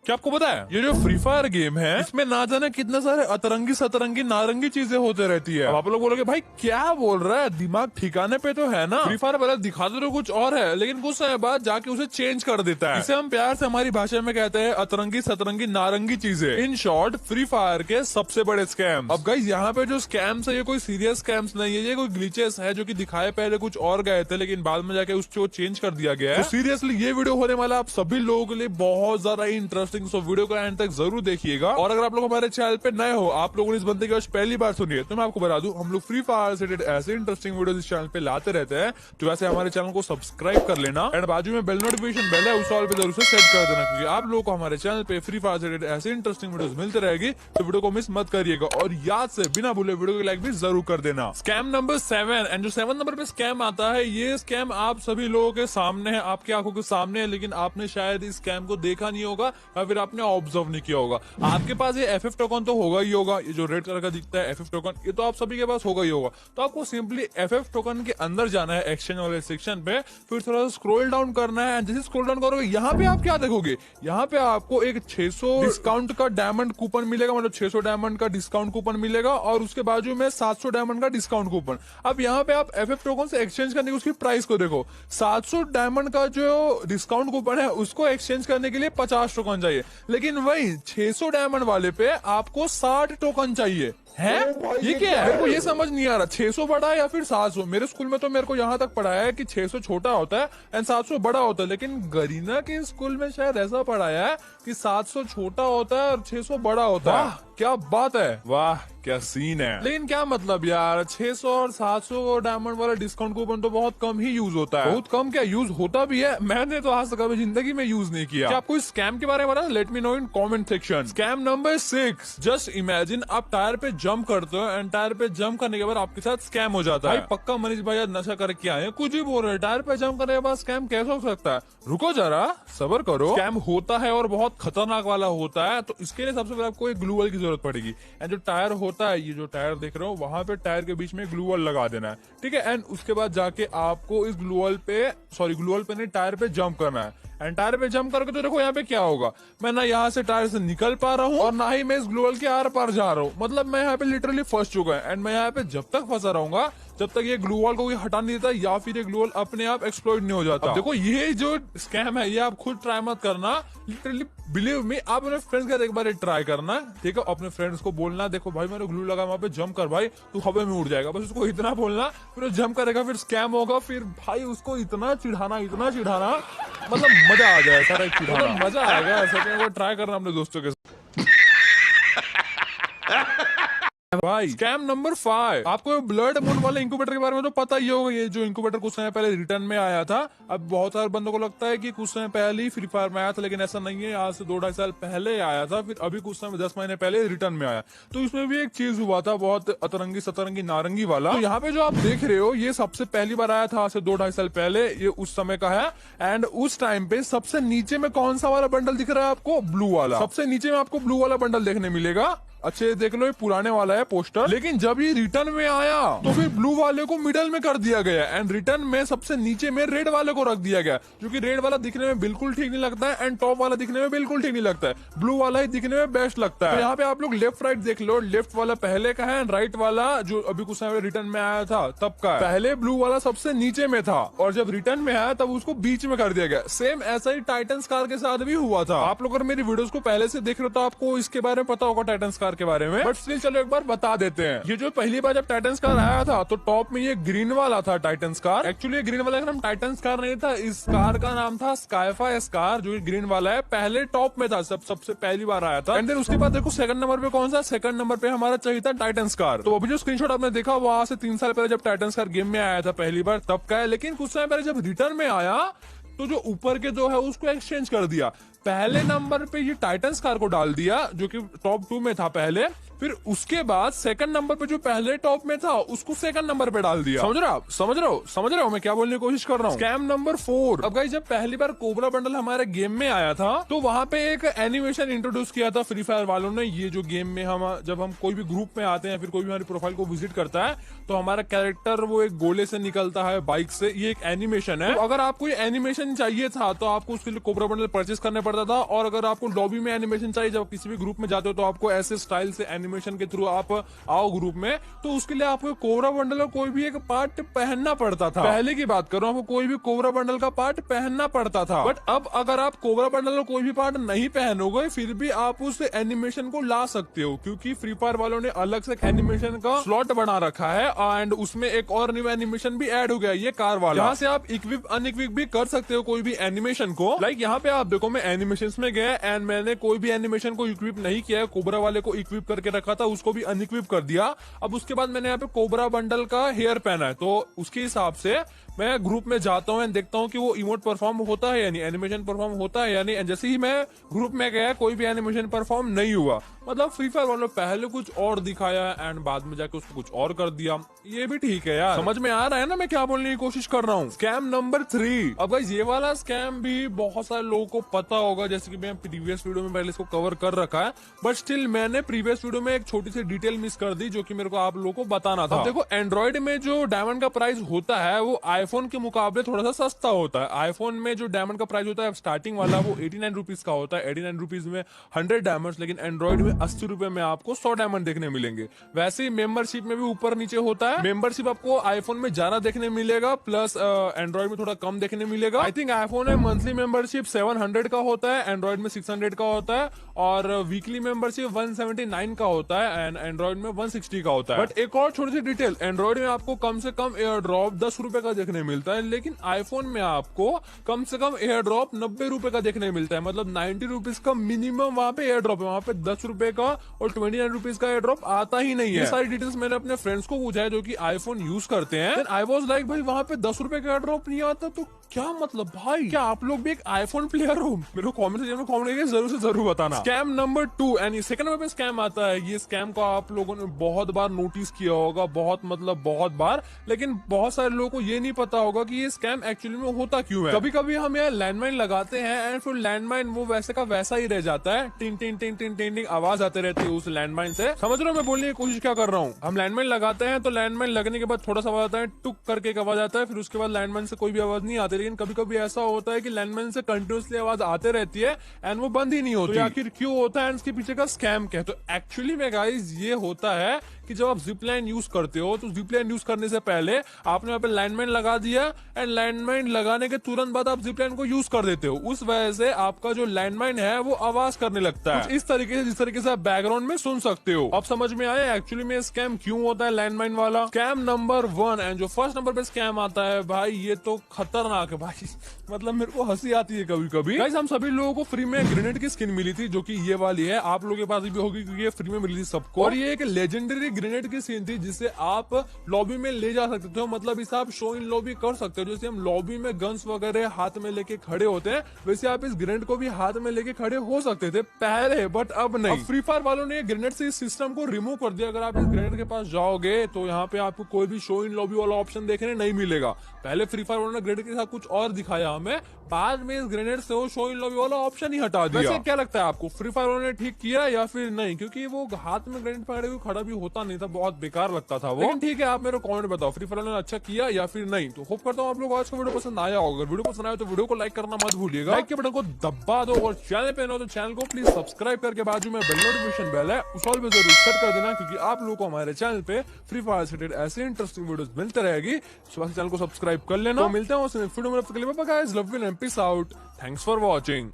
क्या आपको पता है ये जो फ्री फायर गेम है इसमें ना जाने कितने सारे अतरंगी सतरंगी नारंगी चीजें होते रहती है। अब आप लोग बोलोगे भाई क्या बोल रहा है, दिमाग ठिकाने पे तो है ना। फ्री फायर पहले दिखाते तो कुछ और है लेकिन कुछ समय बाद जाके उसे चेंज कर देता है। इसे हम प्यार से हमारी भाषा में कहते हैं अतरंगी सतरंगी नारंगी चीजें। इन शॉर्ट फ्री फायर के सबसे बड़े स्कैम। अब गाइस यहाँ पे जो स्कैम्स है ये कोई सीरियस स्कैम्स नहीं है, ये कोई ग्लिचेस है जो कि दिखाए पहले कुछ और गए थे लेकिन बाद में जाके उसको चेंज कर दिया गया है। तो सीरियसली ये वीडियो होने वाला आप सभी लोगों के लिए बहुत ज्यादा इंटरेस्टिंग, सो वीडियो को एंड तक जरूर देखिएगा। और अगर आप लोग हमारे चैनल पे नए हो, आप लोगों ने इस बंदे की आज पहली बार सुनी है, तो मैं आपको बता दूं हम लोग फ्री फायर से रिलेटेड ऐसे इंटरेस्टिंग वीडियोस इस चैनल पे लाते रहते हैं। तो वैसे हमारे चैनल को सब्सक्राइब कर लेना एंड बाजू में बेल नोटिफिकेशन बेल है उस ऑल पे जरूर से सेट कर देना, क्योंकि आप लोगों को हमारे चैनल पे फ्री फायर से रिलेटेड ऐसे इंटरेस्टिंग वीडियोस मिलते रहेगी। तो वीडियो को मिस मत करिएगा और याद से बिना भूले वीडियो को लाइक भी जरूर कर देना। स्कैम नंबर 7, एंड जो 7 नंबर पे स्कैम आता है ये स्कैम आप सभी लोगों के सामने है, आपकी आंखों के सामने है, लेकिन आपने शायद इस स्कैम को देखा नहीं होगा या फिर आपने ऑब्जर्व नहीं किया होगा। आपके पास ये FF टोकन तो होगा ही होगा, ये जो रेड कलर का दिखता है FF टोकन, ये तो आप सभी के पास होगा ही होगा। तो आपको सिंपली FF टोकन के अंदर जाना है एक्सचेंज वाले सेक्शन पे, फिर थोड़ा सा स्क्रॉल डाउन करना है। जैसे स्क्रॉल डाउन करोगे यहाँ पे आप क्या देखोगे, यहाँ पे आपको एक 600 डिस्काउंट का डायमंड कूपन मिलेगा, मतलब 600 डायमंड का डिस्काउंट कूपन मिलेगा और उसके बाजू में 700 डायमंड का डिस्काउंट कूपन। अब यहाँ पे आप FF टोकन से एक्सचेंज करने की उसकी प्राइस को देखो, 700 डायमंड का जो डिस्काउंट कूपन है उसको एक्सचेंज करने के लिए 50 टोकन चाहिए, लेकिन वही 600 डायमंड वाले पे आपको 60 टोकन चाहिए है। ये क्या है, मेरे को ये समझ नहीं आ रहा, 600 बड़ा है या फिर 700। मेरे स्कूल में तो मेरे को यहाँ तक पढ़ाया है कि 600 छोटा होता है एंड 700 बड़ा होता है, लेकिन गरीना के स्कूल में शायद ऐसा पढ़ाया है कि 700 छोटा होता है और 600 बड़ा होता है। क्या बात है, वाह क्या सीन है। लेकिन क्या मतलब यार, 600 और 700 डायमंड वाला डिस्काउंट कूपन तो बहुत कम ही यूज होता है। बहुत कम क्या, यूज होता भी है, मैंने तो आज तक कभी जिंदगी में यूज नहीं किया। क्या आपको इस स्कैम के बारे में पता है? Let me know in comment section. Scam number 6, just imagine आप टायर पे जंप करते हो एंड टायर पे जंप करने के बाद आपके साथ स्कैम हो जाता है। भाई पक्का मनीष भाई यार नशा करके आए, कुछ भी बोल रहे हैं, टायर पे जंप करने के बाद स्कैम कैसे हो सकता है? रुको जरा, सबर करो। स्कैम होता है और बहुत खतरनाक वाला होता है, तो इसके लिए सबसे पहले आपको एक ग्लू वॉल की जरूरत पड़ेगी। एंड जो टायर होता है, ये जो टायर देख रहे हो, वहां पे टायर के बीच में ग्लू वॉल लगा देना है, ठीक है। एंड उसके बाद जाके आपको इस ग्लू वॉल पे नहीं, टायर पे जंप करना है। एंड टायर पे जंप करके तो देखो यहाँ पे क्या होगा, मैं ना यहाँ से टायर से निकल पा रहा हूँ और ना ही मैं इस ग्लू वॉल के आर पार जा रहा हूँ। मतलब मैं यहाँ पे लिटरली फंस चुका है एंड मैं यहाँ पे जब तक फंसा रहूंगा जब तक ये ग्लू वॉल को कोई हटा नहीं देता या फिर ये ग्लू वॉल अपने आप एक्सप्लोड नहीं हो जाता। देखो ये जो स्कैम है ये आप खुद ट्राई मत करना, लिटरली बिलीव मी। आप अपने फ्रेंड्स के साथ एक बार ट्राई करना, ठीक है। अपने फ्रेंड्स को बोलना, देखो भाई मेरे ग्लू लगा वहां पे, जंप कर भाई, तू हवा में उड़ जाएगा। बस उसको इतना बोलना, फिर जंप करेगा, फिर स्कैम होगा, फिर भाई उसको इतना चिढ़ाना, मतलब मजा आ जाए, सारा चिढ़ाना, मजा आएगा। ऐसा ट्राई करना अपने दोस्तों के साथ। भाई स्कैम नंबर 5, आपको ब्लड मून वाले इंक्यूबेटर के बारे में तो पता ही होगा। ये जो इंक्यूबेटर कुछ समय पहले रिटर्न में आया था। अब बहुत सारे बंदों को लगता है कि कुछ समय पहले ही फ्री फायर में आया था, लेकिन ऐसा नहीं है। आज से 2-2.5 साल पहले आया था, फिर अभी कुछ समय 10 महीने पहले रिटर्न में आया। तो इसमें भी एक चीज हुआ था बहुत अतरंगी सतरंगी नारंगी वाला। तो यहाँ पे जो आप देख रहे हो ये सबसे पहली बार आया था आज से 2-2.5 साल पहले, ये उस समय का है। एंड उस टाइम पे सबसे नीचे में कौन सा वाला बंडल दिख रहा है आपको? ब्लू वाला। सबसे नीचे में आपको ब्लू वाला बंडल देखने मिलेगा। अच्छे देख लो, ये पुराने वाला है पोस्टर, लेकिन जब ये रिटर्न में आया तो फिर ब्लू वाले को मिडल में कर दिया गया एंड रिटर्न में सबसे नीचे में रेड वाले को रख दिया गया, क्योंकि रेड वाला दिखने में बिल्कुल ठीक नहीं लगता है एंड टॉप वाला दिखने में बिल्कुल ठीक नहीं लगता है। ब्लू वाला ही दिखने में बेस्ट लगता है। तो यहाँ पे आप लोग लेफ्ट राइट देख लो, लेफ्ट वाला पहले का है एंड राइट वाला जो अभी कुछ समय रिटर्न में आया था तब का है। पहले ब्लू वाला सबसे नीचे में था और जब रिटर्न में आया तब उसको बीच में कर दिया गया। सेम ऐसा ही टाइटन्स कार के साथ भी हुआ था। आप लोग अगर मेरी वीडियोस को पहले से देख रहे हो तो आपको इसके बारे में पता होगा, टाइटन्स कार के बारे में। बट चलो एक बार बता देते हैं। ये जो पहली बार जब टाइटन्स कार आया था तो टॉप में ये ग्रीन वाला था टाइटन्स कार। एक्चुअली ग्रीन वाला का नाम टाइटन्स कार नहीं था, इस कार का नाम था स्काईफाई कार, जो ग्रीन वाला है पहले टॉप में था, सबसे पहली बार आया था। एंड देन उसके बाद देखो सेकंड नंबर पे कौन सा, सेकंड नंबर पे हमारा चाहिए था टाइटन्स कार। तो अभी जो स्क्रीनशॉट आपने देखा वो आज से 3 साल पहले जब टाइटन्स कार गेम में आया था पहली बार तब का है। लेकिन कुछ समय पहले जब रिटर्न में आया तो जो ऊपर के जो है उसको एक्सचेंज कर दिया। पहले नंबर पे ये टाइटन्स कार को डाल दिया जो कि टॉप 2 में था पहले, फिर उसके बाद सेकंड नंबर पे जो पहले टॉप में था उसको सेकंड नंबर पे डाल दिया। समझ रहे हो मैं क्या बोलने की कोशिश कर रहा हूँ। स्कैम नंबर 4, अब गाइस जब पहली बार कोबरा बंडल हमारे गेम में आया था तो वहां पे एक एनिमेशन इंट्रोड्यूस किया था फ्री फायर वालों ने। ये जो गेम में जब हम कोई भी ग्रुप में आते हैं, फिर कोई भी हमारी प्रोफाइल को विजिट करता है तो हमारा कैरेक्टर वो एक गोले से निकलता है बाइक से, ये एक एनिमेशन है। तो अगर आपको ये एनिमेशन चाहिए था तो आपको उसके लिए कोबरा बंडल परचेस करने पड़ता था। और अगर आपको लॉबी में एनिमेशन चाहिए, जब किसी भी ग्रुप में जाते हो तो आपको ऐसे स्टाइल से एनिमेशन के थ्रू आप आओ ग्रुप में, तो उसके लिए आपको कोबरा बंडल का कोई भी एक पार्ट पहनना पड़ता था। पहले की बात करो, आपको कोई भी कोबरा बंडल का पार्ट पहनना पड़ता था। बट अब अगर आप कोबरा बंडल का कोई भी पार्ट नहीं पहनोगे, फिर भी आप उस एनिमेशन को ला सकते हो, क्योंकि फ्री फायर वालों ने अलग से एनिमेशन का स्लॉट बना रखा है। एंड उसमें एक और न्यू एनिमेशन भी ऐड हो गया, ये कार वाला, जहाँ से आप इक्विप अनइक्विप भी कर सकते हो कोई भी एनिमेशन को। लाइक यहाँ पे आप देखो, मैं एनिमेशन में गया एंड मैंने कोई भी एनिमेशन को इक्विप नहीं किया है। कोबरा वाले को इक्विप करके रखा था, उसको भी अनइक्विप कर दिया। अब उसके बाद मैंने यहाँ पे कोबरा बंडल का हेयर पहना है, तो उसके हिसाब से मैं ग्रुप में जाता हूँ एंड देखता हूँ कि वो इमोट परफॉर्म होता है यानी एनिमेशन परफॉर्म होता है यानी। जैसे ही मैं ग्रुप में गया, कोई भी एनिमेशन परफॉर्म नहीं हुआ। मतलब फ्री फायर वालों ने पहले कुछ और दिखाया एंड बाद में जाके उसको कुछ और कर दिया। ये भी ठीक है यार, समझ में आ रहा है ना मैं क्या बोलने की कोशिश कर रहा हूँ। Scam number 3। अब गाइस, ये वाला स्कैम भी बहुत सारे लोगों को पता होगा, जैसे कि मैं प्रीवियस वीडियो में पहले इसको कवर कर रखा है, बट स्टिल मैंने प्रीवियस वीडियो में एक छोटी सी डिटेल मिस कर दी, जो कि मेरे को आप लोगों को बताना था। देखो, एंड्रॉइड में जो डायमंड का प्राइस होता है वो आईफोन के मुकाबले थोड़ा सा सस्ता होता है। आईफोन में जो डायमंड का प्राइस होता है स्टार्टिंग वाला, वो 89 रुपीज का होता है, 89 रुपीज में 100 डायमंड। लेकिन एंड्रॉइड में 80 रुपए में आपको 100 डायमंड देखने मिलेंगे। वैसे ही मेंबरशिप में भी ऊपर नीचे होता है। मेंबरशिप आपको आईफोन में ज्यादा देखने मिलेगा, प्लस एंड्रॉइड में थोड़ा कम देखने मिलेगा। आई थिंक आईफोन में मंथली मेंबरशिप 700 का होता है, एंड्रॉइड में 600 का होता है, और वीकली मेंबरशिप 179 का होता है एंड एंड्रॉइड में 160 का होता है। बट एक और छोटी सी डिटेल, एंड्रॉइड में आपको कम से कम एयर ड्रॉप 10 रुपए का देखने मिलता है, लेकिन आईफोन में आपको कम से कम एयर ड्रॉप 90 रुपए का देखने मिलता है। मतलब 90 रुपीज का मिनिमम वहां पे एयर ड्रॉप है, वहां पे 10 रुपए का और 29 रुपीज का एयर ड्रॉप आता ही नहीं है। ये सारी डिटेल्स मैंने अपने फ्रेंड्स को पूछा है जो कि आईफोन यूज करते हैं। आई वाज लाइक, भाई वहां पे 10 रुपए का एयर ड्रॉप नहीं आता तो क्या मतलब भाई, क्या आप लोग भी एक आईफोन प्लेयर हो? मेरे को कमेंट सेक्शन में कमेंट करके जरूर से जरूर बताना। Scam number 2 and second number पे स्कैम आता है। ये स्कैम को आप लोगों ने बहुत बार नोटिस किया होगा, बहुत बार, लेकिन बहुत सारे लोगों को ये नहीं पता होगा कि ये स्कैम एक्चुअली में होता क्यों है। कभी कभी हम यहाँ लैंडमाइन लगाते हैं एंड फिर लैंडमाइन वो वैसे का वैसा ही रह जाता है, टिंग टिंग टिंग टिंग टिंग टिंग आवाज आते रहती है उस लैंडमाइन से। समझ रहे हो मैं बोलने की कोशिश क्या कर रहा हूँ? हम लैंडमाइन लगाते हैं तो लैंडमाइन लगने के बाद थोड़ा सा आवाज आता है, टुक करके एक आवाज आता है, फिर उसके बाद लैंडमाइन से कोई भी आवाज नहीं आती। लेकिन कभी कभी ऐसा होता है कि लैंडमाइन से कंटिन्यूसली आवाज आते रहती है एंड वो बंद ही नहीं होती। तो आखिर क्यों होता है? इसके पीछे का स्कैम क्या है? तो एक्चुअली में गाइस ये होता है कि जब आप जिपलाइन यूज करते हो तो जिपलाइन यूज करने से पहले आपने वहां पे लैंडमाइन लगा दिया एंड लैंडमाइन लगाने के तुरंत बाद आप जिपलाइन को यूज कर देते हो। उस वजह से आपका जो लैंडमाइन है वो आवाज करने लगता है, इस तरीके से जिस तरीके से आप बैकग्राउंड में सुन सकते हो। अब समझ में आया एक्चुअली में स्कैम क्यों होता है लैंडमाइन वाला। स्कैम नंबर 1 एंड जो फर्स्ट नंबर पे स्कैम आता है भाई, ये तो खतरनाक है भाई। मतलब मेरे को हंसी आती है कभी कभी। गाइस, हम सभी लोगों को फ्री में ग्रेनेड की स्किन मिली थी, जो कि ये वाली है। आप लोगों के पास भी होगी क्योंकि ये फ्री में मिली थी सबको। और ये एक लेजेंडरी ग्रेनेड की स्किन थी जिसे आप लॉबी में ले जा सकते हो। मतलब इसे आप शो इन लॉबी कर सकते हो। जैसे हम लॉबी में गन्स वगैरह हाथ में लेके खड़े होते हैं, वैसे आप इस ग्रेनेड को भी हाथ में लेके खड़े हो सकते थे पहले, बट अब नहीं। फ्री फायर वालों ने ग्रेनेड से इस सिस्टम को रिमूव कर दिया। अगर आप इस ग्रेनेड के पास जाओगे तो यहाँ पे आपको कोई भी शो इन लॉबी वाला ऑप्शन देखने नहीं मिलेगा। पहले फ्री फायर वालों ने ग्रेनेड के साथ कुछ और दिखाया हमें, बाद में इस ग्रेनेड से वो शो इन लॉबी वाला ऑप्शन ही हटा दिया। वैसे क्या लगता है आपको, फ्री फायर वालों ने ठीक किया या फिर नहीं? क्योंकि वो हाथ में ग्रेनेड पकड़े हुए खड़ा भी होता नहीं था, बहुत बेकार लगता था वो। लेकिन ठीक है, आप मेरे को कमेंट बताओ फ्री फायर ने अच्छा किया या फिर नहीं। तो होप करता हूँ आप लोग आज का वीडियो पसंद आया होगा। वीडियो पसंद आया तो वीडियो को लाइक करना मत भूलिएगा। लाइक के बटन को दबा दो और चैनल पे नए हो तो चैनल को प्लीज सब्सक्राइब करके बाजू में बेल नोटिफिकेशन बेल है उस ऑल पे जरूर सेट कर देना, क्योंकि आप लोगों को हमारे चैनल पे फ्री फायर से रिलेटेड ऐसे इंटरेस्टिंग वीडियोस मिलते रहेगी। चैनल को सब्सक्राइब कर लेना। तो मिलते हैं उस वीडियो में, love you and peace out. Thanks for watching.